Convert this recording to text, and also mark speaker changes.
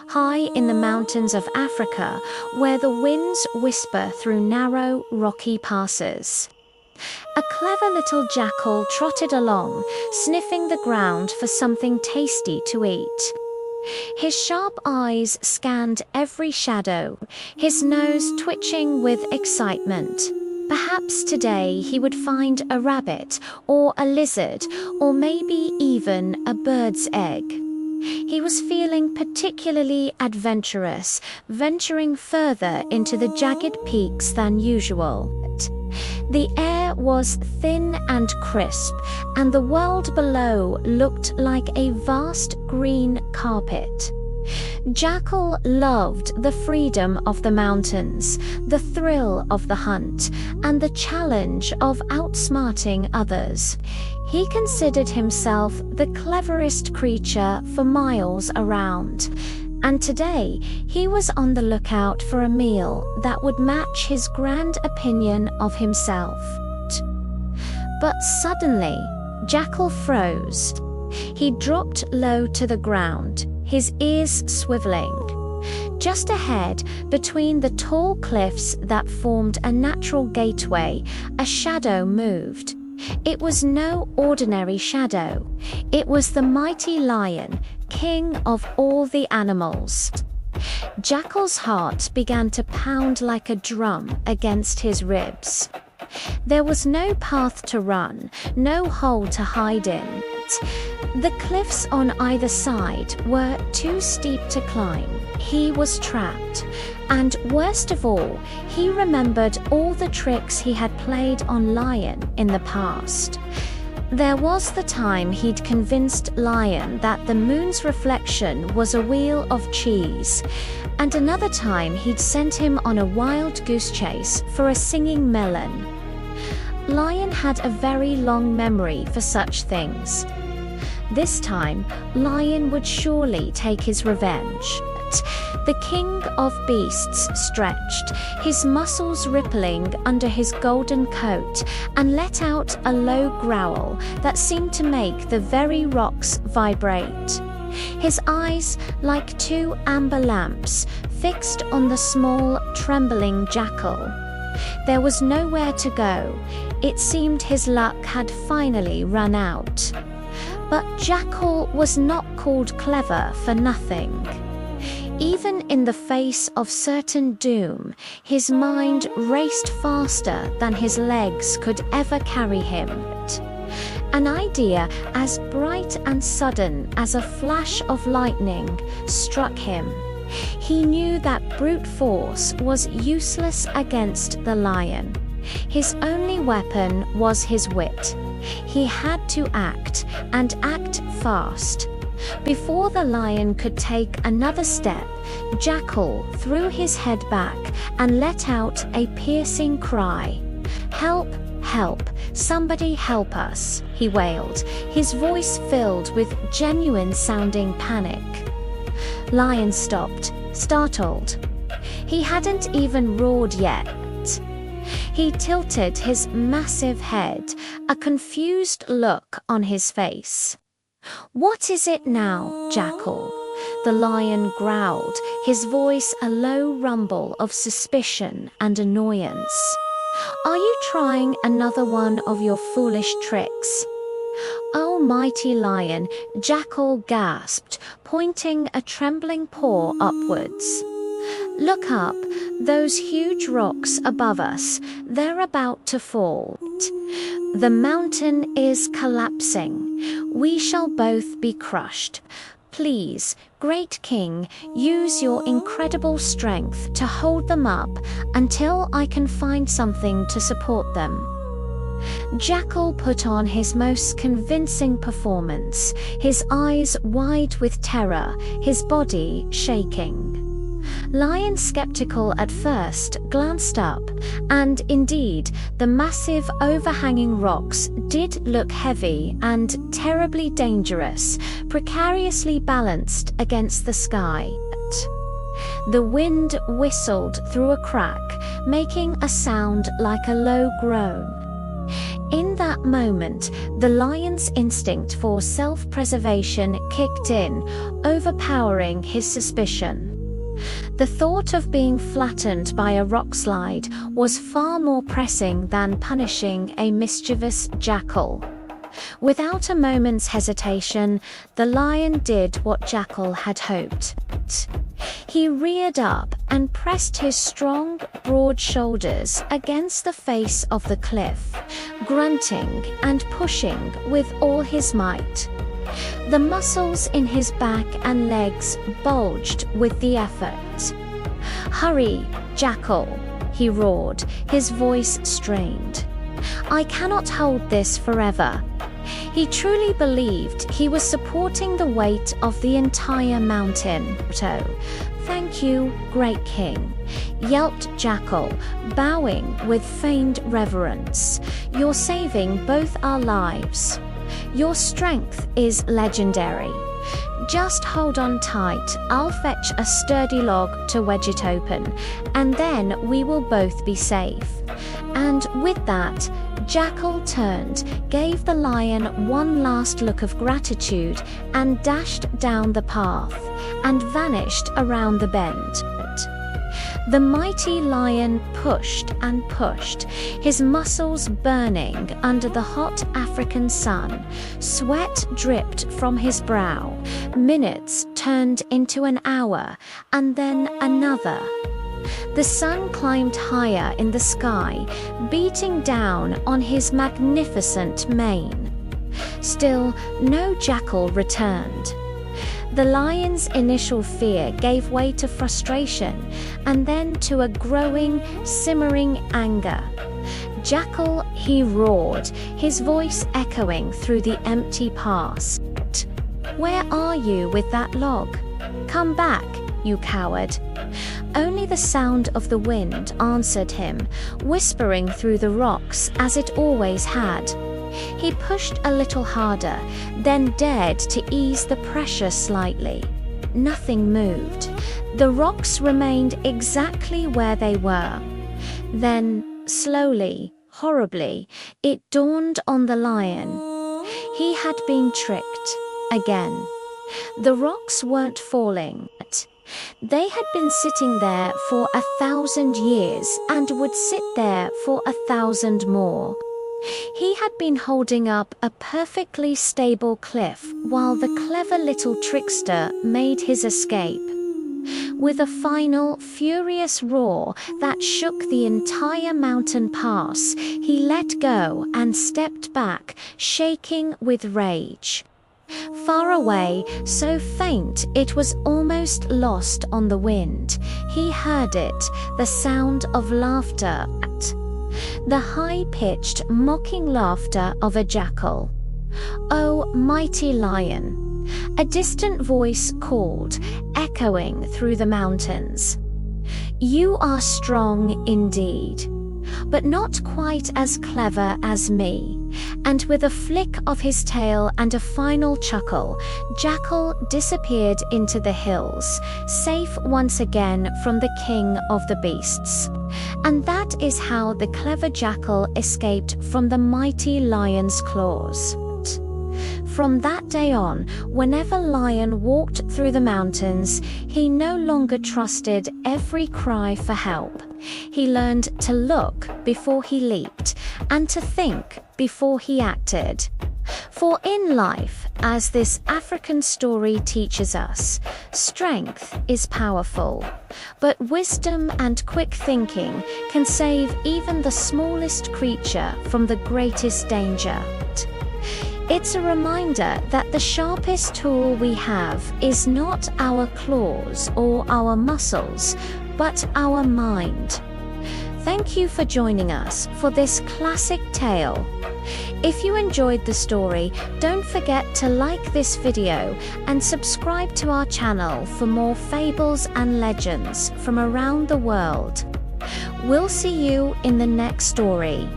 Speaker 1: high in the mountains of Africa, where the winds whisper through narrow, rocky passes. A clever little jackal trotted along, sniffing the ground for something tasty to eat. His sharp eyes scanned every shadow, his nose twitching with excitement. Perhaps today he would find a rabbit, or a lizard, or maybe even a bird's egg. He was feeling particularly adventurous, venturing further into the jagged peaks than usual. The air was thin and crisp, and the world below looked like a vast green carpet. Jackal loved the freedom of the mountains, the thrill of the hunt, and the challenge of outsmarting others. He considered himself the cleverest creature for miles around, and today he was on the lookout for a meal that would match his grand opinion of himself. But suddenly, Jackal froze. He dropped low to the ground, his ears swiveling. Just ahead, between the tall cliffs that formed a natural gateway, a shadow moved. It was no ordinary shadow. It was the mighty lion, king of all the animals. Jackal's heart began to pound like a drum against his ribs. There was no path to run, no hole to hide in. The cliffs on either side were too steep to climb. He was trapped. And worst of all, he remembered all the tricks he had played on Lion in the past. There was the time he'd convinced Lion that the moon's reflection was a wheel of cheese, and another time he'd sent him on a wild goose chase for a singing melon. Lion had a very long memory for such things. This time, Lion would surely take his revenge. The king of beasts stretched, his muscles rippling under his golden coat, and let out a low growl that seemed to make the very rocks vibrate. His eyes, like two amber lamps, fixed on the small, trembling jackal. There was nowhere to go. It seemed his luck had finally run out. But Jackal was not called clever for nothing. Even in the face of certain doom, his mind raced faster than his legs could ever carry him. An idea as bright and sudden as a flash of lightning struck him. He knew that brute force was useless against the lion. His only weapon was his wit. He had to act, and act fast. Before the lion could take another step, Jackal threw his head back and let out a piercing cry. "Help! Help! Somebody help us!" he wailed, his voice filled with genuine-sounding panic. Lion stopped, startled. He hadn't even roared yet. He tilted his massive head, a confused look on his face. "What is it now, Jackal?" the lion growled, his voice a low rumble of suspicion and annoyance. "Are you trying another one of your foolish tricks?" "Oh, mighty lion," Jackal gasped, pointing a trembling paw upwards. "Look up, those huge rocks above us, they're about to fall. The mountain is collapsing. We shall both be crushed. Please, great king, use your incredible strength to hold them up until I can find something to support them." Jackal put on his most convincing performance, his eyes wide with terror, his body shaking. Lion, skeptical at first, glanced up, and indeed, the massive overhanging rocks did look heavy and terribly dangerous, precariously balanced against the sky. The wind whistled through a crack, making a sound like a low groan. In that that moment, the lion's instinct for self-preservation kicked in, overpowering his suspicion. The thought of being flattened by a rockslide was far more pressing than punishing a mischievous jackal. Without a moment's hesitation, the lion did what Jackal had hoped. He reared up and pressed his strong, broad shoulders against the face of the cliff, grunting and pushing with all his might. The muscles in his back and legs bulged with the effort. "Hurry, Jackal," he roared, his voice strained. "I cannot hold this forever." He truly believed he was supporting the weight of the entire mountain. "Thank you, great king," yelped Jackal, bowing with feigned reverence. "You're saving both our lives. Your strength is legendary. Just hold on tight, I'll fetch a sturdy log to wedge it open, and then we will both be safe." And with that, Jackal turned, gave the lion one last look of gratitude, and dashed down the path, and vanished around the bend. The mighty lion pushed and pushed, his muscles burning under the hot African sun. Sweat dripped from his brow. Minutes turned into an hour, and then another. The sun climbed higher in the sky, beating down on his magnificent mane. Still, no jackal returned. The lion's initial fear gave way to frustration, and then to a growing, simmering anger. "Jackal," he roared, his voice echoing through the empty pass. "Where are you with that log? Come back, you coward." Only the sound of the wind answered him, whispering through the rocks as it always had. He pushed a little harder, then dared to ease the pressure slightly. Nothing moved. The rocks remained exactly where they were. Then, slowly, horribly, it dawned on the lion. He had been tricked again. The rocks weren't falling. They had been sitting there for 1,000 years and would sit there for 1,000 more. He had been holding up a perfectly stable cliff while the clever little trickster made his escape. With a final, furious roar that shook the entire mountain pass, he let go and stepped back, shaking with rage. Far away, so faint it was almost lost on the wind, he heard it, the sound of laughter, the high-pitched, mocking laughter of a jackal. "Oh, mighty lion," a distant voice called, echoing through the mountains. "You are strong indeed, but not quite as clever as me." And with a flick of his tail and a final chuckle, Jackal disappeared into the hills, safe once again from the king of the beasts. And that is how the clever jackal escaped from the mighty lion's claws. From that day on, whenever Lion walked through the mountains, he no longer trusted every cry for help. He learned to look before he leaped, and to think before he acted. For in life, as this African story teaches us, strength is powerful, but wisdom and quick thinking can save even the smallest creature from the greatest danger. It's a reminder that the sharpest tool we have is not our claws or our muscles, but our mind. Thank you for joining us for this classic tale. If you enjoyed the story, don't forget to like this video and subscribe to our channel for more fables and legends from around the world. We'll see you in the next story.